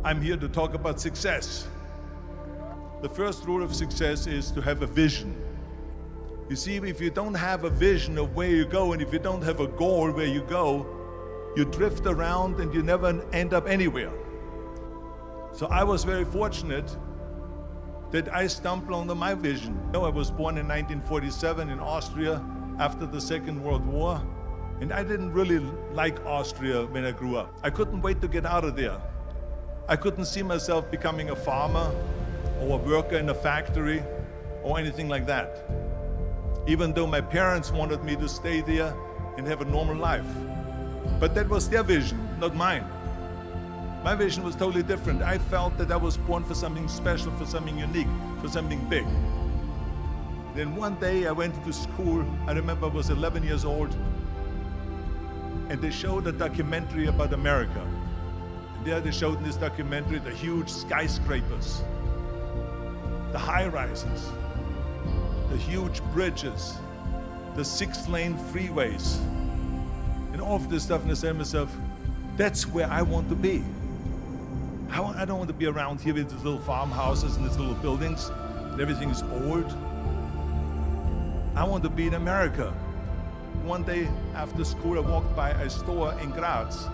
I'm here to talk about success. The first rule of success is to have a vision. You see, if you don't have a vision of where you go, and if you don't have a goal where you go, you drift around and you never end up anywhere. So I was very fortunate that I stumbled on my vision. I was born in 1947 in Austria after the Second World War, and I didn't really like Austria when I grew up. I couldn't wait to get out of there. I couldn't see myself becoming a farmer or a worker in a factory or anything like that, even though my parents wanted me to stay there and have a normal life. But that was their vision, not mine. My vision was totally different. I felt that I was born for something special, for something unique, for something big. Then one day I went to school. I remember I was 11 years old, and they showed a documentary about America. And there they showed in this documentary the huge skyscrapers, the high-rises, the huge bridges, the 6-lane freeways, and all of this stuff. And I said to myself, that's where I want to be. I don't want to be around here with these little farmhouses and these little buildings, and everything is old. I want to be in America. One day after school, I walked by a store in Graz.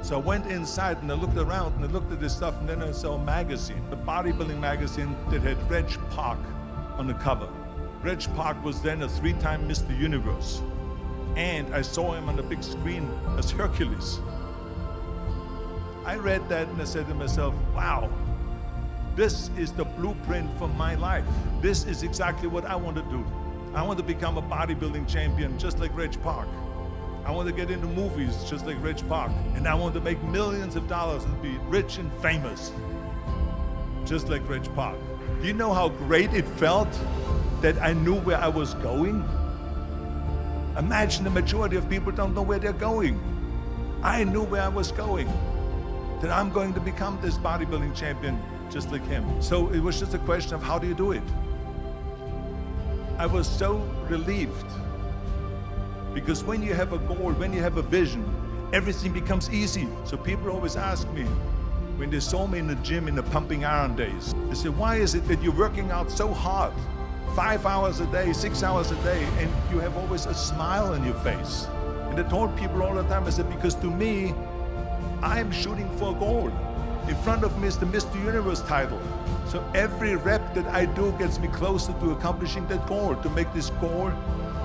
So I went inside and I looked around and I looked at this stuff, and then I saw a magazine, a bodybuilding magazine that had Reg Park on the cover. Reg Park was then a 3-time Mr. Universe. And I saw him on the big screen as Hercules. I read that and I said to myself, wow, this is the blueprint for my life. This is exactly what I want to do. I want to become a bodybuilding champion just like Reg Park. I want to get into movies just like Reg Park. And I want to make millions of dollars and be rich and famous just like Reg Park. Do you know how great it felt that I knew where I was going? Imagine the majority of people don't know where they're going. I knew where I was going, that I'm going to become this bodybuilding champion just like him. So it was just a question of how do you do it? I was so relieved, because when you have a goal, when you have a vision, everything becomes easy. So people always ask me, when they saw me in the gym in the pumping iron days, they said, why is it that you're working out so hard? 5 hours a day, 6 hours a day, and you have always a smile on your face. And I told people all the time, I said, because to me, I'm shooting for a goal. In front of me is the Mr. Universe title. So every rep that I do gets me closer to accomplishing that goal, to make this goal,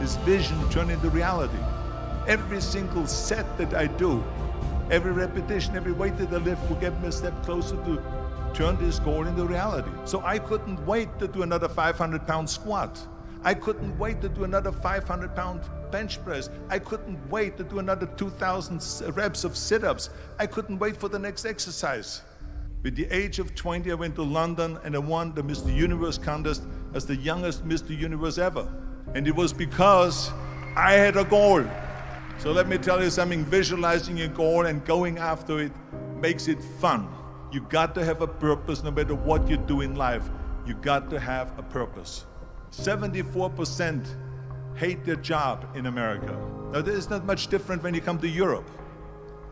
this vision turn into reality. Every single set that I do, every repetition, every weight that I lift will get me a step closer to turn this goal into reality. So I couldn't wait to do another 500-pound squat. I couldn't wait to do another 500-pound bench press. I couldn't wait to do another 2,000 reps of sit-ups. I couldn't wait for the next exercise. With the age of 20, I went to London and I won the Mr. Universe contest as the youngest Mr. Universe ever. And it was because I had a goal. So let me tell you something, visualizing a goal and going after it makes it fun. You got to have a purpose no matter what you do in life. You got to have a purpose. 74% hate their job in America. Now, this is not much different when you come to Europe.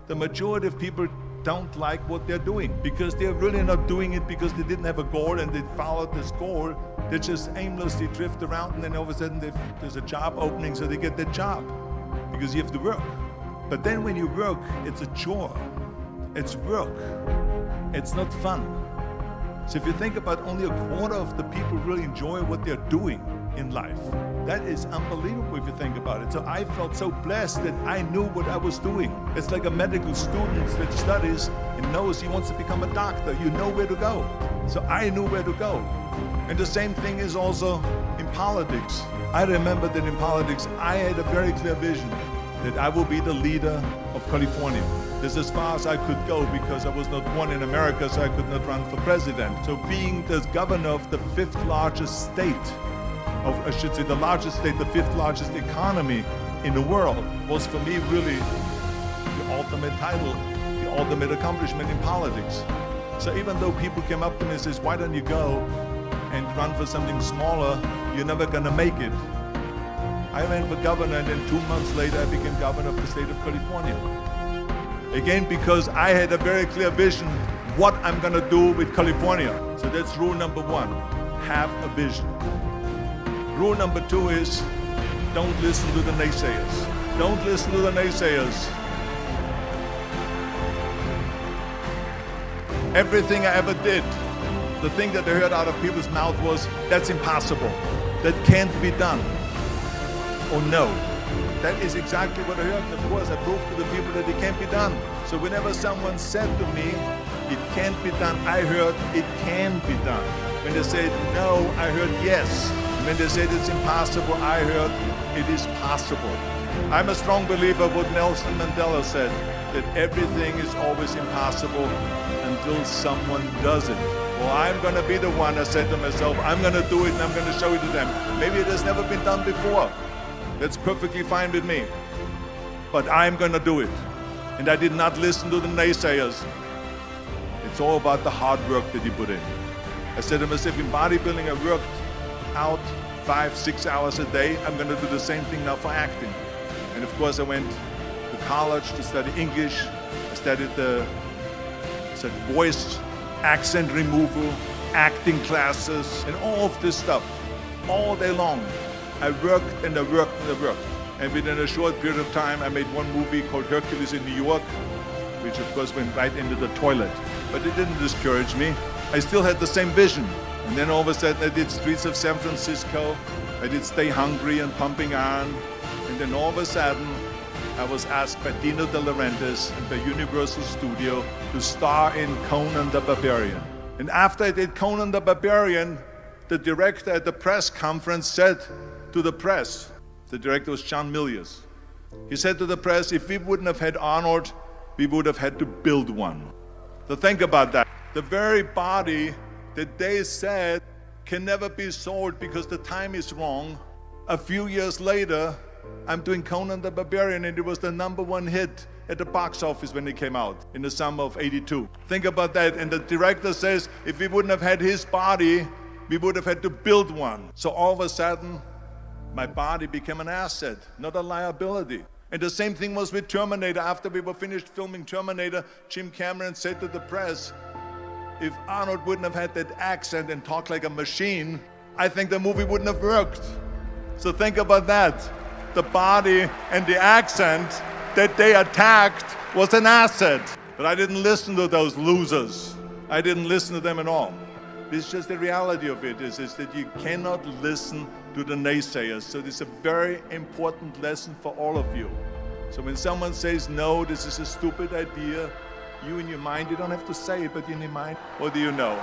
The majority of people don't like what they're doing because they're really not doing it because they didn't have a goal and they followed this goal. They just aimlessly drift around, and then all of a sudden there's a job opening, so they get that job because you have to work. But then when you work, it's a chore. It's work. It's not fun. So if you think about, only a quarter of the people really enjoy what they're doing in life. That is unbelievable if you think about it. So I felt so blessed that I knew what I was doing. It's like a medical student that studies and knows he wants to become a doctor. You know where to go. So I knew where to go. And the same thing is also in politics. I remember that in politics, I had a very clear vision that I will be the leader of California. This is as far as I could go because I was not born in America, so I could not run for president. So being the governor of the 5th largest state, I should say the largest state, the 5th largest economy in the world, was for me really the ultimate title, the ultimate accomplishment in politics. So even though people came up to me and says, why don't you go and run for something smaller, you're never gonna make it. I ran for governor, and then 2 months later I became governor of the state of California. Again, because I had a very clear vision what I'm gonna do with California. So that's rule number one, have a vision. Rule number two is, don't listen to the naysayers. Don't listen to the naysayers. Everything I ever did, the thing that I heard out of people's mouth was, that's impossible. That can't be done. Or no. That is exactly what I heard. And of course, I proved to the people that it can't be done. So whenever someone said to me, it can't be done, I heard, it can be done. When they said no, I heard yes. When they said it's impossible, I heard it is possible. I'm a strong believer of what Nelson Mandela said, that everything is always impossible until someone does it. Well, I'm going to be the one, I said to myself, I'm going to do it and I'm going to show it to them. Maybe it has never been done before. That's perfectly fine with me. But I'm going to do it. And I did not listen to the naysayers. It's all about the hard work that you put in. I said to myself, in bodybuilding, I worked out 5-6 hours a day. I'm going to do the same thing now for acting. And of course, I went to college to study English. I studied voice, accent removal, acting classes, and all of this stuff, all day long. I worked and I worked and I worked. And within a short period of time, I made one movie called Hercules in New York, which of course went right into the toilet. But it didn't discourage me. I still had the same vision. And then all of a sudden, I did Streets of San Francisco. I did Stay Hungry and Pumping Iron. And then all of a sudden, I was asked by Dino De Laurentiis and by Universal Studio to star in Conan the Barbarian. And after I did Conan the Barbarian, the director at the press conference said to the press, the director was John Milius, he said to the press, if we wouldn't have had Arnold, we would have had to build one. So think about that. The very body that they said can never be sold because the time is wrong. A few years later, I'm doing Conan the Barbarian, and it was the #1 hit at the box office when it came out in the summer of '82. Think about that. And the director says, if we wouldn't have had his body, we would have had to build one. So all of a sudden, my body became an asset, not a liability. And the same thing was with Terminator. After we were finished filming Terminator, Jim Cameron said to the press, if Arnold wouldn't have had that accent and talked like a machine, I think the movie wouldn't have worked. So think about that. The body and the accent that they attacked was an asset. But I didn't listen to those losers. I didn't listen to them at all. This is just the reality of it, is that you cannot listen to the naysayers. So this is a very important lesson for all of you. So when someone says, no, this is a stupid idea, you in your mind, you don't have to say it, but in your mind, what do you know?